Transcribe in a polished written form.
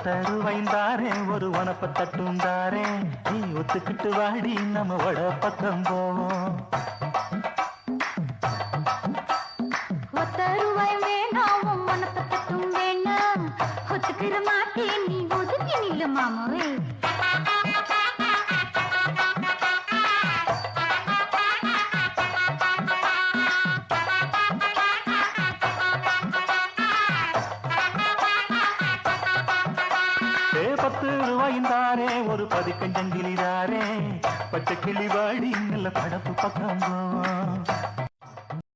தருவைந்தாரே ஒரு வனப்ப தட்டுந்தாரே நீ ஒத்துக்கிட்டு வாடி நம்ம வட பக்கம் போவோம். ஒத்தருவாய் வேணாம் வனப்ப தட்டும் வேணாம் ஒத்துக்கிற மாட்டேன் நீ ஒதுக்கி நில்லு மாமாவே. ₹10 ஒரு பதிக்கஞ்சங்கிலிதாரே பச்சை கிளி வாடி நல்ல படப்பு பக்கம் போவோம்.